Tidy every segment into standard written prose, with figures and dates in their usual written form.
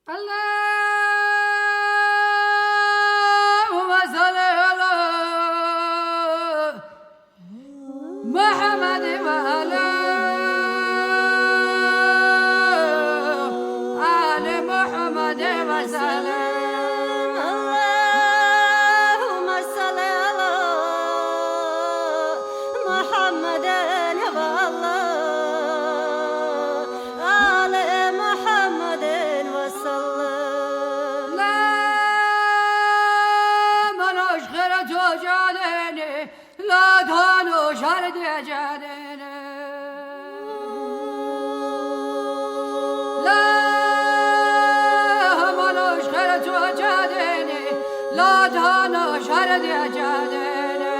اللهم صل على محمد وعلى آل محمد وسلم. اللهم صل على محمد وعلى آل محمد وسلم. لا من أشخر تجادني لا تانو شرد جادني لا من أشخر تجادني لا تانو شرد جادني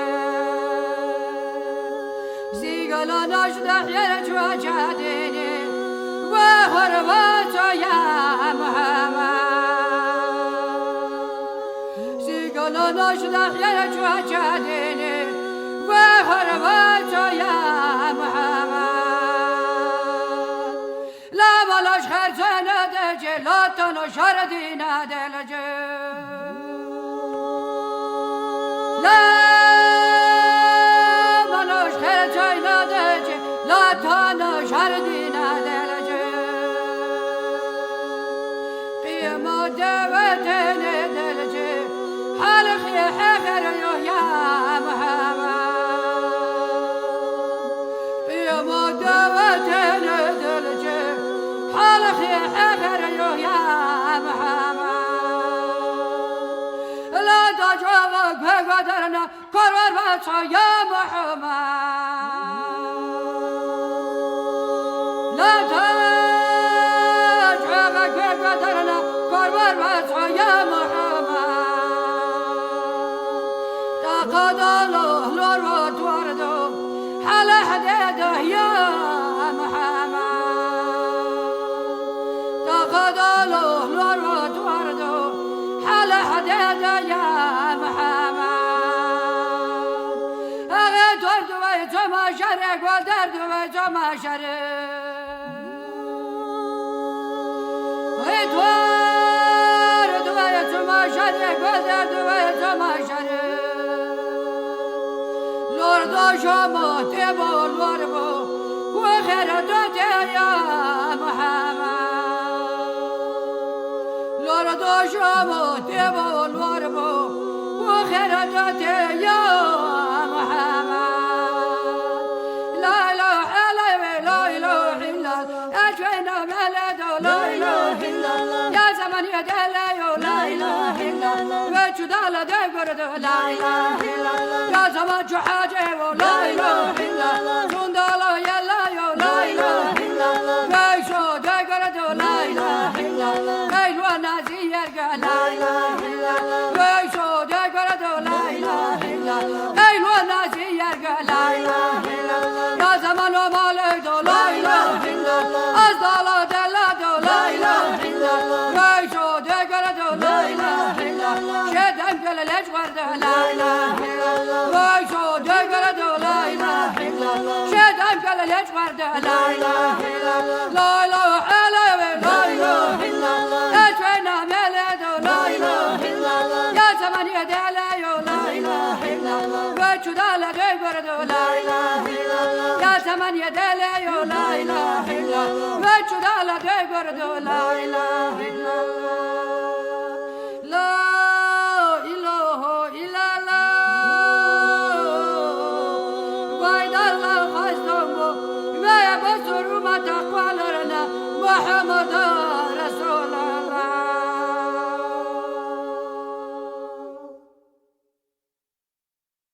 زيغلا نشدح يرجو جادني وهربت يا محمد زيغلا نشدح يرجو جادني وهربت يا محمد لا بلاش خرجنا دجي لا تنشر دينا دلجي لا بلاش خرجنا دجي لا تنشر دينا دلجي قيمة دوتنا دلجي حالخي حخر يا محمد قيمة دوتنا دلجي حالخي حخر يا محمد لا تجوغك بقدرنا قرر بطا يا محمد لا تجوغك بقدرنا قرر بطا يا محمد تقد الله لورد وردو حال حديده يا محمد تقد الله لورد وردو حال حديده يا محمد اغي درد ويتو ما شرق ودرد ويتو ما شرق اغي درد ويتو ما شرق ودرد ويتو ما شرق لورد شما تبو الوربو وخيرتك يا محمد لورد شما تبو الوربو وخيرتك يا محمد لا إله إلا لا إله إلا أجوينا ملدو لا إله إلا يا زمن يا دليو لا إله إلا وجدال دقردو لا إله إلا يا زمن جحاجيو لا إله إلا سندالو يلا يو لا إله إلا ويشو دقردو لا إله إلا ويلو نازي يرقى لا إله إلا ويشو دقردو لا إله إلا ويلو نازي يرقى لا إله إلا يا زمن ومالدو لا إله إلا أزدالو دلدو لا إله إلا ويشو دقردو لا إله إلا شدم قل الأجوردو لا إله إلا ويشو دقردو لا إله إلا شدم قل الأجوردو لا إله إلا لا إله إلا لا إله إلا أجوينا ملدو لا إله إلا يا زمن يدليو لا إله إلا وجدال دقردو لا إله إلا يا زمن يدليو لا إله إلا وجدال دقردو لا إله إلا لا إله إلا الله وإذا الله خزنه ما يبصر ما تقوى لنا محمد